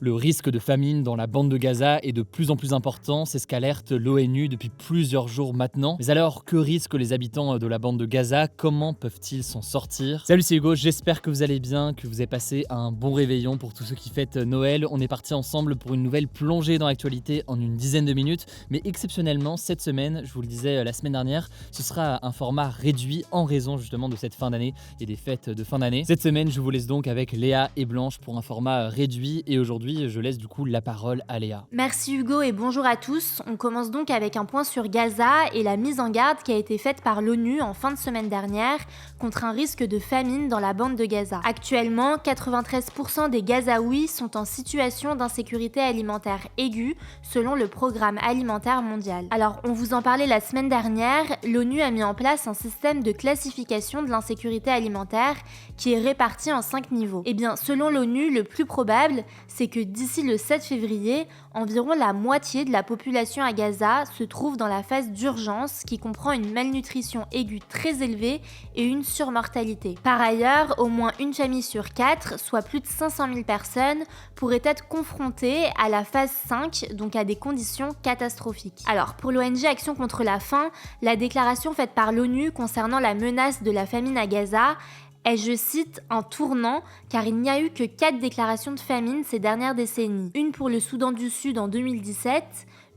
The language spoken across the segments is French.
Le risque de famine dans la bande de Gaza est de plus en plus important, c'est ce qu'alerte l'ONU depuis plusieurs jours maintenant. Mais alors, que risquent les habitants de la bande de Gaza? Comment peuvent-ils s'en sortir? Salut, c'est Hugo, j'espère que vous allez bien, que vous avez passé un bon réveillon pour tous ceux qui fêtent Noël. On est parti ensemble pour une nouvelle plongée dans l'actualité en une dizaine de minutes. Mais exceptionnellement, cette semaine, je vous le disais la semaine dernière, ce sera un format réduit en raison justement de cette fin d'année et des fêtes de fin d'année. Cette semaine, je vous laisse donc avec Léa et Blanche pour un format réduit et aujourd'hui, je laisse du coup la parole à Léa. Merci Hugo et bonjour à tous. On commence donc avec un point sur Gaza et la mise en garde qui a été faite par l'ONU en fin de semaine dernière contre un risque de famine dans la bande de Gaza. Actuellement, 93% des Gazaouis sont en situation d'insécurité alimentaire aiguë selon le Programme alimentaire mondial. Alors, on vous en parlait la semaine dernière, l'ONU a mis en place un système de classification de l'insécurité alimentaire qui est réparti en 5 niveaux. Et bien, selon l'ONU, le plus probable, c'est que d'ici le 7 février, environ la moitié de la population à Gaza se trouve dans la phase d'urgence qui comprend une malnutrition aiguë très élevée et une surmortalité. Par ailleurs, au moins une famille sur 4, soit plus de 500 000 personnes, pourrait être confrontée à la phase 5, donc à des conditions catastrophiques. Alors, pour l'ONG Action contre la faim, la déclaration faite par l'ONU concernant la menace de la famine à Gaza est, je cite, un tournant car il n'y a eu que 4 déclarations de famine ces dernières décennies. Une pour le Soudan du Sud en 2017,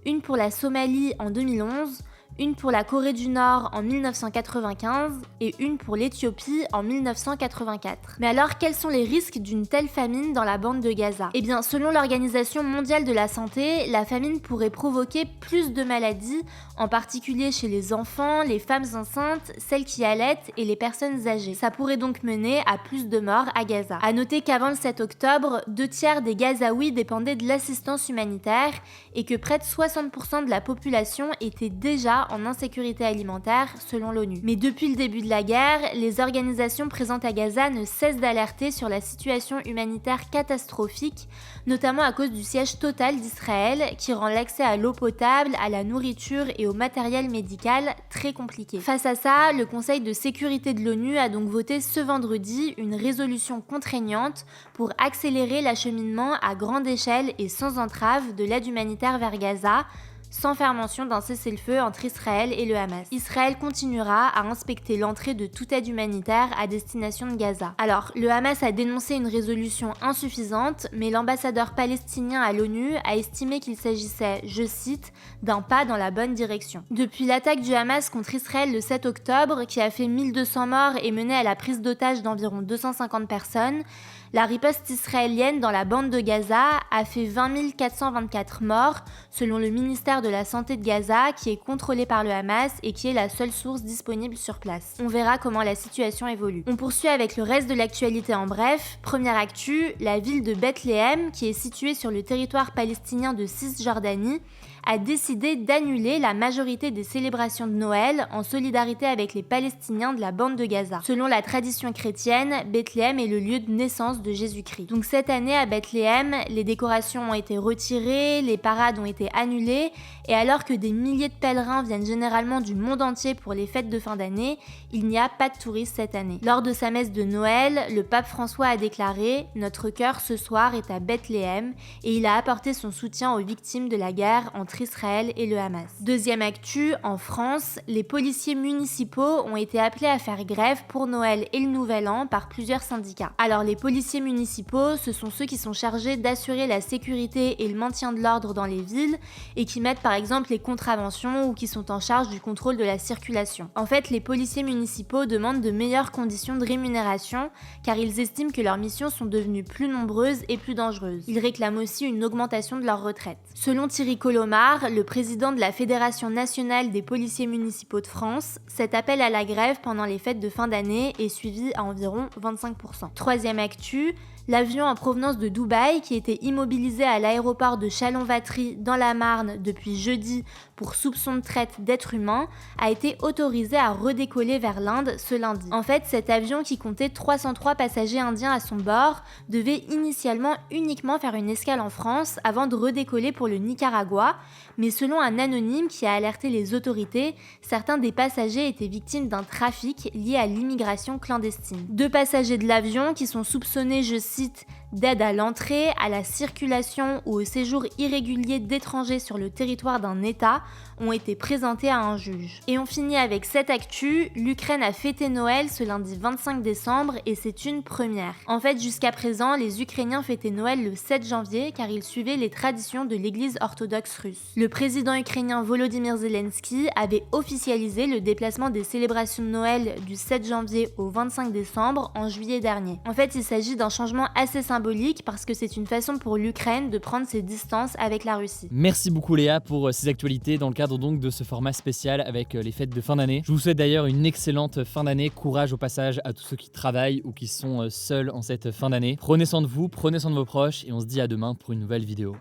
une pour la Somalie en 2011, une pour la Corée du Nord en 1995 et une pour l'Éthiopie en 1984. Mais alors, quels sont les risques d'une telle famine dans la bande de Gaza? Eh bien, selon l'Organisation mondiale de la santé, la famine pourrait provoquer plus de maladies, en particulier chez les enfants, les femmes enceintes, celles qui allaitent et les personnes âgées. Ça pourrait donc mener à plus de morts à Gaza. À noter qu'avant le 7 octobre, 2/3 des Gazaouis dépendaient de l'assistance humanitaire et que près de 60% de la population était déjà en insécurité alimentaire selon l'ONU. Mais depuis le début de la guerre, les organisations présentes à Gaza ne cessent d'alerter sur la situation humanitaire catastrophique, notamment à cause du siège total d'Israël qui rend l'accès à l'eau potable, à la nourriture et au matériel médical très compliqué. Face à ça, le Conseil de sécurité de l'ONU a donc voté ce vendredi une résolution contraignante pour accélérer l'acheminement à grande échelle et sans entrave de l'aide humanitaire vers Gaza, sans faire mention d'un cessez-le-feu entre Israël et le Hamas. Israël continuera à inspecter l'entrée de toute aide humanitaire à destination de Gaza. Alors, le Hamas a dénoncé une résolution insuffisante, mais l'ambassadeur palestinien à l'ONU a estimé qu'il s'agissait, je cite, d'un pas dans la bonne direction. Depuis l'attaque du Hamas contre Israël le 7 octobre, qui a fait 1200 morts et mené à la prise d'otages d'environ 250 personnes, la riposte israélienne dans la bande de Gaza a fait 20 424 morts, selon le ministère de la Santé de Gaza, qui est contrôlé par le Hamas et qui est la seule source disponible sur place. On verra comment la situation évolue. On poursuit avec le reste de l'actualité en bref. Première actu, la ville de Bethléem, qui est située sur le territoire palestinien de Cisjordanie, a décidé d'annuler la majorité des célébrations de Noël en solidarité avec les Palestiniens de la bande de Gaza. Selon la tradition chrétienne, Bethléem est le lieu de naissance de Jésus-Christ. Donc cette année à Bethléem, les décorations ont été retirées, les parades ont été annulées, et alors que des milliers de pèlerins viennent généralement du monde entier pour les fêtes de fin d'année, il n'y a pas de touristes cette année. Lors de sa messe de Noël, le pape François a déclaré « Notre cœur ce soir est à Bethléem » et il a apporté son soutien aux victimes de la guerre entre Israël et le Hamas. Deuxième actu, en France, les policiers municipaux ont été appelés à faire grève pour Noël et le Nouvel An par plusieurs syndicats. Alors les policiers municipaux, ce sont ceux qui sont chargés d'assurer la sécurité et le maintien de l'ordre dans les villes et qui mettent par exemple les contraventions ou qui sont en charge du contrôle de la circulation. En fait, les policiers municipaux demandent de meilleures conditions de rémunération car ils estiment que leurs missions sont devenues plus nombreuses et plus dangereuses. Ils réclament aussi une augmentation de leur retraite. Selon Thierry Colomar, le président de la Fédération nationale des policiers municipaux de France, cet appel à la grève pendant les fêtes de fin d'année est suivi à environ 25%. Troisième actu, l'avion en provenance de Dubaï, qui était immobilisé à l'aéroport de Châlons-Vatry dans la Marne depuis jeudi pour soupçon de traite d'êtres humains, a été autorisé à redécoller vers l'Inde ce lundi. En fait, cet avion qui comptait 303 passagers indiens à son bord devait initialement uniquement faire une escale en France avant de redécoller pour le Nicaragua, mais selon un anonyme qui a alerté les autorités, certains des passagers étaient victimes d'un trafic lié à l'immigration clandestine. 2 passagers de l'avion qui sont soupçonnés, je cite, d'aide à l'entrée, à la circulation ou au séjour irrégulier d'étrangers sur le territoire d'un État ont été présentés à un juge. Et on finit avec cette actu, l'Ukraine a fêté Noël ce lundi 25 décembre et c'est une première. En fait, jusqu'à présent, les Ukrainiens fêtaient Noël le 7 janvier car ils suivaient les traditions de l'église orthodoxe russe. Le président ukrainien Volodymyr Zelensky avait officialisé le déplacement des célébrations de Noël du 7 janvier au 25 décembre en juillet dernier. En fait, il s'agit d'un changement assez symbolique parce que c'est une façon pour l'Ukraine de prendre ses distances avec la Russie. Merci beaucoup Léa pour ces actualités dans le cadre donc de ce format spécial avec les fêtes de fin d'année. Je vous souhaite d'ailleurs une excellente fin d'année. Courage au passage à tous ceux qui travaillent ou qui sont seuls en cette fin d'année. Prenez soin de vous, prenez soin de vos proches et on se dit à demain pour une nouvelle vidéo.